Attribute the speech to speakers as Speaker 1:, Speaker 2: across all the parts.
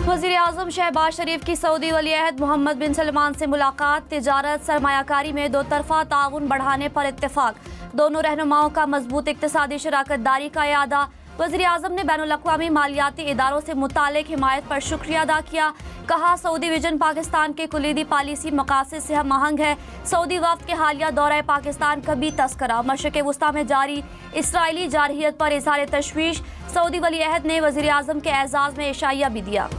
Speaker 1: वज़ीर आज़म शहबाज शरीफ की सऊदी वलीअहद मोहम्मद बिन सलमान से मुलाकात। तिजारत सरमायाकारी में दो तरफा ताउन बढ़ाने पर इत्तेफाक। दोनों रहनुमाओं का मजबूत इक़्तिसादी शराकत दारी का इरादा। वज़ीर आज़म ने बैनुल-अक़वामी मालियाती इदारों से मुतालिक हिमायत पर शुक्रिया अदा किया। कहा, सऊदी विजन पाकिस्तान के कुलीदी पॉलिसी मकासद से हम आहंग है। सऊदी वफ़द के हालिया दौरा पाकिस्तान का भी तस्करा। मशरिक़ वुस्ता में जारी इसराइली जारहियत पर इज़हार तशवीश। सऊदी वलीअहद ने वज़ीर आज़म के एजाज़ में इशाइया भी दिया।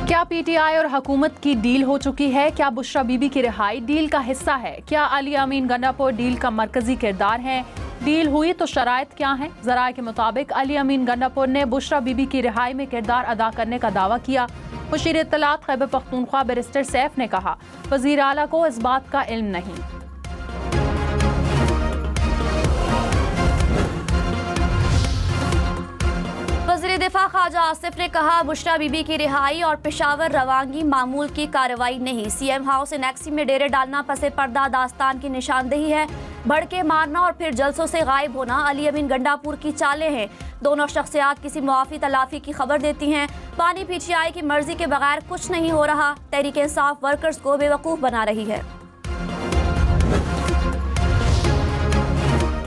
Speaker 2: क्या पीटीआई और हुकूमत की डील हो चुकी है? क्या बुशरा बीबी की रिहाई डील का हिस्सा है? क्या अली अमीन गंडापुर डील का मरकजी किरदार है? डील हुई तो शराइत क्या हैं? ज़राए के मुताबिक अली अमीन गंडापुर ने बुशरा बीबी की रिहाई में किरदार अदा करने का दावा किया। मुशीर इत्तलात खैबर पख्तूनख्वा बैरिस्टर सैफ ने कहा, वज़ीर आला को इस बात का इल्म नहीं।
Speaker 1: वज़ीर दिफा ख्वाजा आसिफ ने कहा, बुशरा बीबी की रिहाई और पेशावर रवानगी मामूल की कार्रवाई नहीं। सीएम हाउस एनेक्सी में डेरे डालना पसे पर्दा दास्तान की निशानदेही है। भड़के मारना और फिर जलसों से गायब होना अली अमीन गंडापुर की चालें हैं। दोनों शख्सियात किसी मुआफ़ी तलाफी की खबर देती हैं। पानी पीटीआई की मर्जी के बगैर कुछ नहीं हो रहा। तहरीक इंसाफ वर्कर्स को बेवकूफ़ बना रही है।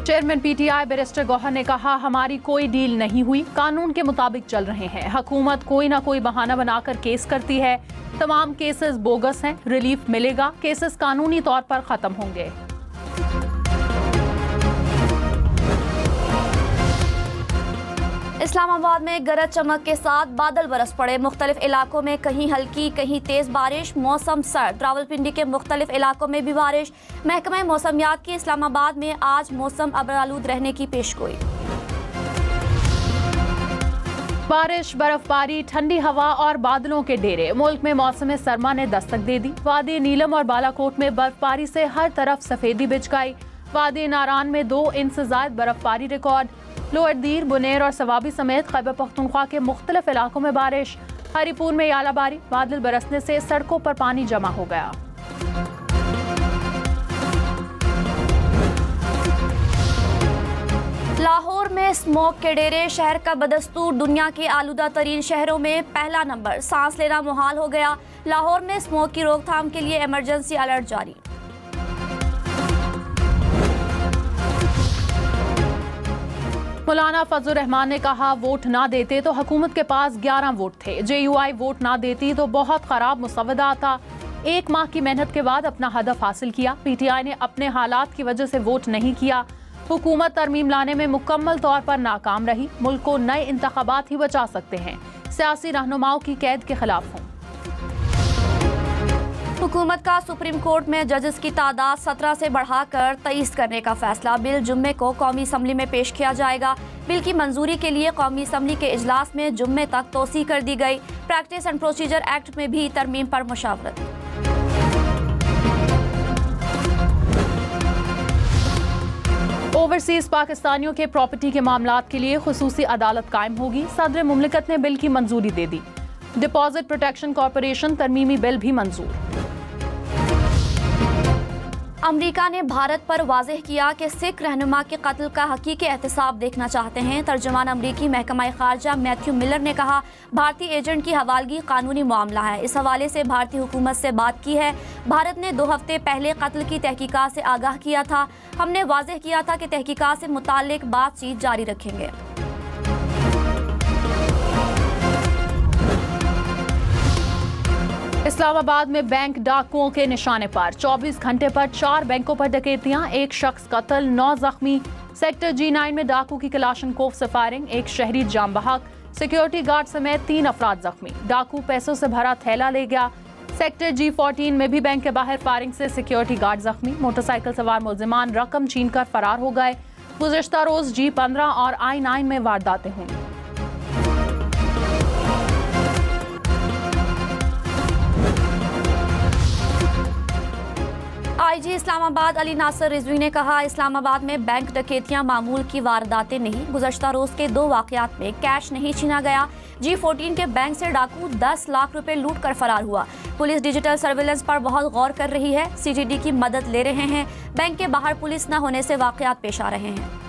Speaker 2: चेयरमैन पीटीआई बैरिस्टर गौहर ने कहा, हमारी कोई डील नहीं हुई, कानून के मुताबिक चल रहे हैं। हुकूमत कोई ना कोई बहाना बनाकर केस करती है। तमाम केसेस बोगस हैं। रिलीफ मिलेगा, केसेस कानूनी तौर पर खत्म होंगे।
Speaker 1: इस्लामाबाद में गरज चमक के साथ बादल बरस पड़े। मुख्तलिफ इलाकों में कहीं हल्की कहीं तेज बारिश। मौसम सर्द। रावलपिंडी के मुख्तलिफ इलाकों में भी बारिश। महकमा मौसमियात की इस्लामाबाद में आज मौसम अबरालूद रहने की पेशगोई।
Speaker 2: बारिश, बर्फबारी, ठंडी हवा और बादलों के डेरे। मुल्क में मौसम सरमा ने दस्तक दे दी। वादी नीलम और बालाकोट में बर्फबारी से हर तरफ सफेदी बिछ गई। वादी नारान में 2 इंच से ज्यादा बर्फबारी रिकॉर्ड। लोअर दीर, बुनेर और सवाबी समेत खैबर पख्तूनख्वा के मुख्तलिफ इलाकों में बारिश। हरीपुर में यालाबारी। बादल बरसने से सड़कों पर पानी जमा हो गया।
Speaker 1: लाहौर में स्मोक के डेरे। शहर का बदस्तूर दुनिया के आलूदा तरीन शहरों में पहला नंबर। सांस लेना मुहाल हो गया। लाहौर में स्मोक की रोकथाम के लिए इमरजेंसी अलर्ट जारी।
Speaker 2: मौलाना फजलुर रहमान ने कहा, वोट ना देते तो हुकूमत के पास 11 वोट थे। जेयूआई वोट ना देती तो बहुत खराब मुसवदा आता। 1 माह की मेहनत के बाद अपना हदफ हासिल किया। पीटीआई ने अपने हालात की वजह से वोट नहीं किया। हुकूमत तरमीम लाने में मुकम्मल तौर पर नाकाम रही। मुल्क को नए इंतखाबात ही बचा सकते हैं। सियासी रहनुमाओं की कैद के खिलाफ हूँ।
Speaker 1: हुकूमत का सुप्रीम कोर्ट में जजेस की तादाद 17 से बढ़ाकर 23 करने का फैसला। बिल जुम्मे को कौमी असम्बली में पेश किया जाएगा। बिल की मंजूरी के लिए कौमी असम्बली के इजलास में जुम्मे तक तोसी कर दी गई। प्रैक्टिस एंड प्रोसीजर एक्ट में भी तरमीम पर मुशावरत।
Speaker 2: ओवरसीज पाकिस्तानियों के प्रॉपर्टी के मामलात के लिए खुसूसी अदालत कायम होगी। सदर मुमलिकत ने बिल की मंजूरी दे दी। डिपॉजिट प्रोटेक्शन कॉरपोरेशन तरमीमी बिल भी मंजूर।
Speaker 1: अमरीका ने भारत पर वाज़ेह किया कि सिख रहनुमा के कत्ल का हकीकी एहतसाब देखना चाहते हैं। तर्जुमान अमरीकी महकमा खारजा मैथ्यू मिलर ने कहा, भारतीय एजेंट की हवालगी कानूनी मामला है। इस हवाले से भारतीय हुकूमत से बात की है। भारत ने 2 हफ्ते पहले कत्ल की तहकीकात से आगाह किया था। हमने वाज़ेह किया था कि तहकीकात से मुताल्लिक बातचीत जारी रखेंगे।
Speaker 2: इस्लामाबाद में बैंक डाकुओं के निशाने पर। 24 घंटे पर 4 बैंकों पर डकैतियां। 1 शख्स कत्ल, 9 जख्मी। सेक्टर G9 में डाकू की कलाशनकोव से फायरिंग। 1 शहरी जाम बहक। सिक्योरिटी गार्ड समेत 3 अफराद जख्मी। डाकू पैसों से भरा थैला ले गया। सेक्टर G14 में भी बैंक के बाहर फायरिंग से सिक्योरिटी गार्ड जख्मी। मोटरसाइकिल सवार मुलजिमान रकम छीनकर फरार हो गए। गुज़श्ता रोज G15 और I9 में वारदातें हुई।
Speaker 1: आईजी इस्लामाबाद अली नासिर रिजवी ने कहा, इस्लामाबाद में बैंक डकैतियां मामूल की वारदातें नहीं। गुज़श्ता रोज के 2 वाक़यात में कैश नहीं छीना गया। G14 के बैंक से डाकू 10 लाख रुपए लूट कर फरार हुआ। पुलिस डिजिटल सर्विलेंस पर बहुत गौर कर रही है, CGD की मदद ले रहे हैं। बैंक के बाहर पुलिस न होने से वाक़यात पेश आ रहे हैं।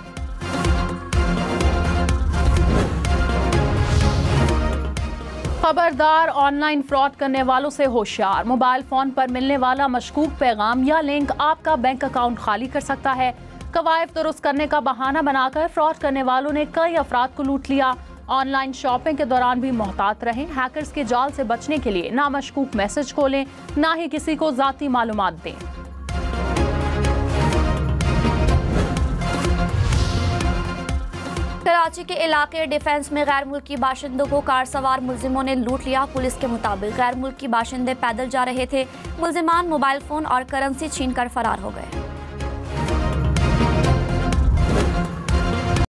Speaker 2: खबरदार, ऑनलाइन फ्रॉड करने वालों से होशियार। मोबाइल फोन पर मिलने वाला मशकूक पैगाम या लिंक आपका बैंक अकाउंट खाली कर सकता है। कवायद दुरुस्त करने का बहाना बनाकर फ्रॉड करने वालों ने कई अफराद को लूट लिया। ऑनलाइन शॉपिंग के दौरान भी मोहतात रहें। हैकर्स के जाल से बचने के लिए ना मशकूक मैसेज खोलें, ना ही किसी को ज़ाती मालूमात दें।
Speaker 1: कराची के इलाके डिफेंस में गैर मुल्की बाशिंदों को कार सवार मुल्जिमों ने लूट लिया। पुलिस के मुताबिक गैर मुल्की बाशिंदे पैदल जा रहे थे। मुल्जिमान मोबाइल फोन और करेंसी छीनकर फरार हो गए।